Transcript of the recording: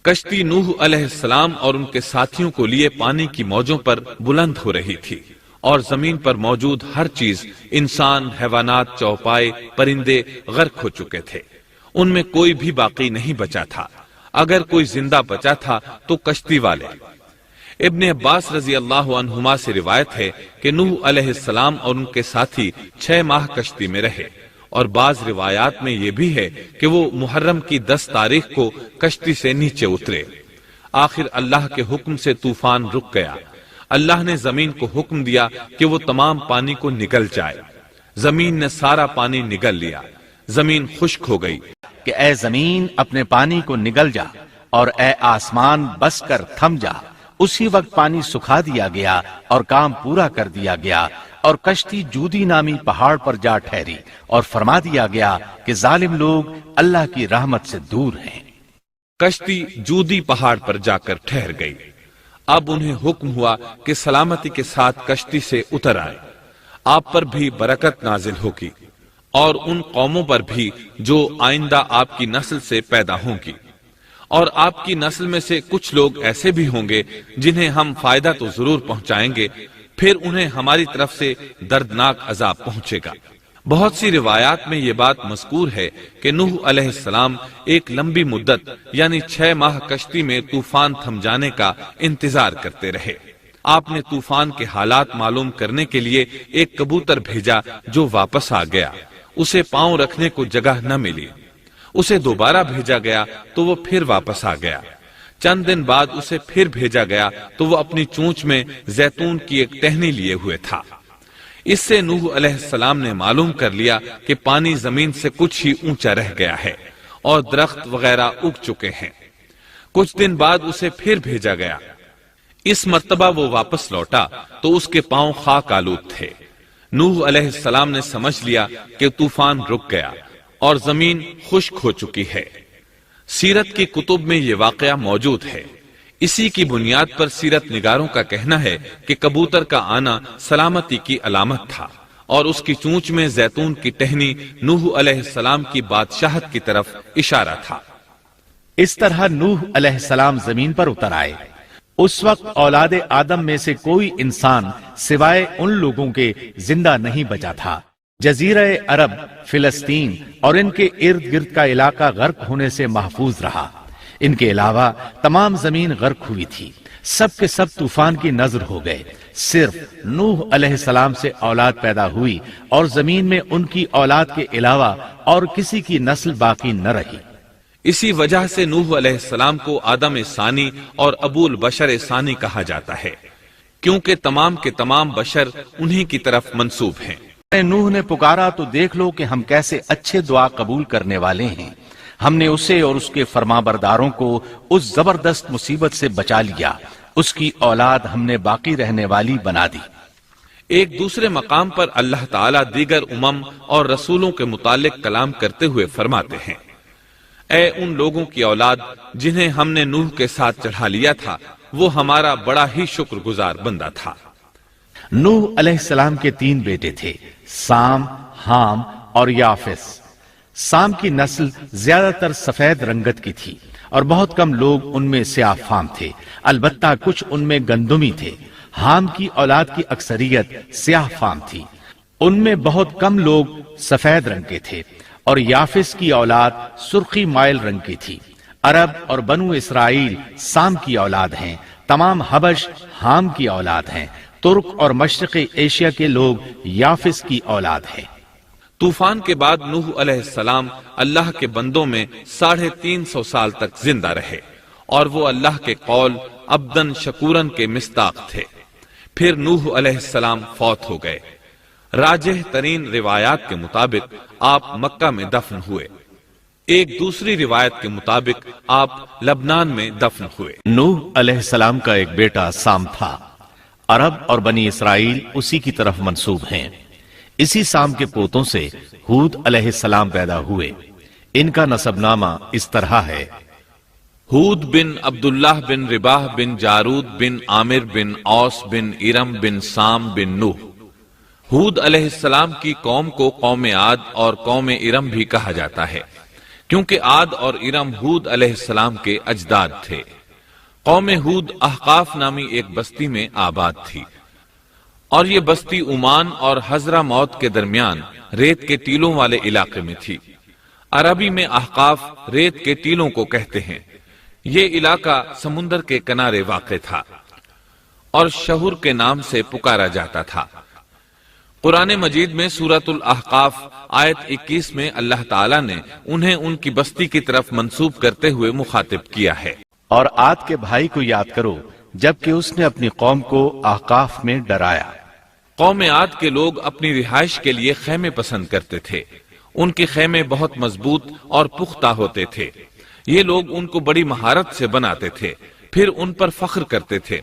کشتی نوح علیہ السلام اور ان کے ساتھیوں کو لیے پانی کی موجوں پر بلند ہو رہی تھی، اور زمین پر موجود ہر چیز، انسان، حیوانات، چوپائے، پرندے غرق ہو چکے تھے۔ ان میں کوئی بھی باقی نہیں بچا تھا، اگر کوئی زندہ بچا تھا تو کشتی والے۔ ابن عباس رضی اللہ عنہما سے روایت ہے کہ نوح علیہ السلام اور ان کے ساتھی 6 ماہ کشتی میں رہے، اور بعض روایات میں یہ بھی ہے کہ وہ محرم کی 10 تاریخ کو کشتی سے نیچے اترے۔ آخر اللہ کے حکم سے طوفان رک گیا۔ اللہ نے زمین کو حکم دیا کہ وہ تمام پانی کو نگل جائے۔ زمین نے سارا پانی نگل لیا، زمین خشک ہو گئی کہ اے زمین اپنے پانی کو نگل جا، اور اے آسمان بس کر تھم جا۔ اسی وقت پانی سکھا دیا گیا اور کام پورا کر دیا گیا، اور کشتی جودی نامی پہاڑ پر جا ٹھہری، اور فرما دیا گیا کہ ظالم لوگ اللہ کی رحمت سے دور ہیں۔ کشتی جودی پہاڑ پر جا کر ٹھہر گئی۔ اب انہیں حکم ہوا کہ سلامتی کے ساتھ کشتی سے اتر آئے، آپ پر بھی برکت نازل ہوگی، اور ان قوموں پر بھی جو آئندہ آپ کی نسل سے پیدا ہوں گی، اور آپ کی نسل میں سے کچھ لوگ ایسے بھی ہوں گے جنہیں ہم فائدہ تو ضرور پہنچائیں گے، پھر انہیں ہماری طرف سے دردناک عذاب پہنچے گا۔ بہت سی روایات میں یہ بات مذکور ہے کہ نوح علیہ السلام ایک لمبی مدت یعنی 6 ماہ کشتی میں طوفان تھم جانے کا انتظار کرتے رہے۔ آپ نے طوفان کے حالات معلوم کرنے کے لیے ایک کبوتر بھیجا جو واپس آ گیا، اسے پاؤں رکھنے کو جگہ نہ ملی۔ اسے دوبارہ بھیجا گیا تو وہ پھر واپس آ گیا۔ چند دن بعد اسے پھر بھیجا گیا تو وہ اپنی چونچ میں زیتون کی ایک ٹہنی لیے ہوئے تھا۔ اس سے نوح علیہ السلام نے معلوم کر لیا کہ پانی زمین سے کچھ ہی اونچا رہ گیا ہے اور درخت وغیرہ اگ چکے ہیں۔ کچھ دن بعد اسے پھر بھیجا گیا۔ اس مرتبہ وہ واپس لوٹا تو اس کے پاؤں خاک آلود تھے۔ نوح علیہ السلام نے سمجھ لیا کہ طوفان رک گیا اور زمین خشک ہو چکی ہے۔ سیرت کی کتب میں یہ واقعہ موجود ہے۔ اسی کی بنیاد پر سیرت نگاروں کا کہنا ہے کہ کبوتر کا آنا سلامتی کی علامت تھا، اور اس کی چونچ میں زیتون کی ٹہنی نوح علیہ السلام کی بادشاہت کی طرف اشارہ تھا۔ اس طرح نوح علیہ السلام زمین پر اتر آئے۔ اس وقت اولاد آدم میں سے کوئی انسان سوائے ان لوگوں کے زندہ نہیں بچا تھا۔ جزیرہ عرب، فلسطین اور ان کے ارد گرد کا علاقہ غرق ہونے سے محفوظ رہا۔ ان کے علاوہ تمام زمین غرق ہوئی تھی۔ سب کے سب طوفان کی نظر ہو گئے۔ صرف نوح علیہ السلام سے اولاد پیدا ہوئی، اور زمین میں ان کی اولاد کے علاوہ اور کسی کی نسل باقی نہ رہی۔ اسی وجہ سے نوح علیہ السلام کو آدم ثانی اور ابو البشر ثانی کہا جاتا ہے، کیونکہ تمام کے تمام بشر انہی کی طرف منسوب ہیں۔ نوح نے پکارا تو دیکھ لو کہ ہم کیسے اچھے دعا قبول کرنے والے ہیں۔ ہم نے اسے اور اس کے فرمانبرداروں کو اس زبردست مصیبت سے بچا لیا۔ اس کی اولاد ہم نے باقی رہنے والی بنا دی۔ ایک دوسرے مقام پر اللہ تعالیٰ دیگر امم اور رسولوں کے متعلق کلام کرتے ہوئے فرماتے ہیں، اے ان لوگوں کی اولاد جنہیں ہم نے نوح کے ساتھ چڑھا لیا تھا، وہ ہمارا بڑا ہی شکر گزار بندہ تھا۔ نوح علیہ السلام کے 3 بیٹے تھے، سام، حام اور یافس۔ سام کی نسل زیادہ تر سفید رنگت کی تھی، اور بہت کم لوگ ان میں سیاہ فام تھے، البتہ کچھ ان میں گندمی تھے۔ حام کی اولاد کی اکثریت سیاہ فام تھی، ان میں بہت کم لوگ سفید رنگ کے تھے، اور یافس کی اولاد سرخی مائل رنگ کی تھی۔ عرب اور بنو اسرائیل سام کی اولاد ہیں، تمام حبش حام کی اولاد ہیں، ترک اور مشرق ایشیا کے لوگ یافس کی اولاد ہیں۔ طوفان کے بعد نوح علیہ السلام اللہ کے بندوں میں 350 سال تک زندہ رہے، اور وہ اللہ کے قول عبدن شکورن کے مصداق تھے۔ پھر نوح علیہ السلام فوت ہو گئے۔ راجح ترین روایات کے مطابق آپ مکہ میں دفن ہوئے۔ ایک دوسری روایت کے مطابق آپ لبنان میں دفن ہوئے۔ نوح علیہ السلام کا ایک بیٹا سام تھا۔ عرب اور بنی اسرائیل اسی کی طرف منسوب ہیں۔ اسی سام کے پوتوں سے ہود علیہ السلام پیدا ہوئے۔ ان کا نسب نامہ اس طرح ہے: ہود بن عبداللہ بن رباح بن جارود بن عامر بن اوس بن ارم بن سام بن نوح۔ ہود علیہ السلام کی قوم کو قوم عاد اور قوم ارم بھی کہا جاتا ہے۔ کیونکہ عاد اور ارم ہود علیہ السلام کے اجداد تھے۔ قوم ہود احقاف نامی ایک بستی میں آباد تھی، اور یہ بستی عمان اور حضرہ موت کے درمیان ریت کے ٹیلوں والے علاقے میں تھی۔ عربی میں احقاف ریت کے ٹیلوں کو کہتے ہیں۔ یہ علاقہ سمندر کے کنارے واقع تھا اور شہر کے نام سے پکارا جاتا تھا۔ قرآن مجید میں سورۃ الاحقاف آیت 21 میں اللہ تعالیٰ نے انہیں ان کی بستی کی طرف منسوب کرتے ہوئے مخاطب کیا ہے۔ اور عاد کے بھائی کو یاد کرو جبکہ اس نے اپنی قوم کو احقاف میں ڈرایا۔ قوم عاد کے لوگ اپنی رہائش کے لیے خیمے پسند کرتے تھے۔ ان کے خیمے بہت مضبوط اور پختہ ہوتے تھے۔ یہ لوگ ان کو بڑی مہارت سے بناتے تھے، پھر ان پر فخر کرتے تھے۔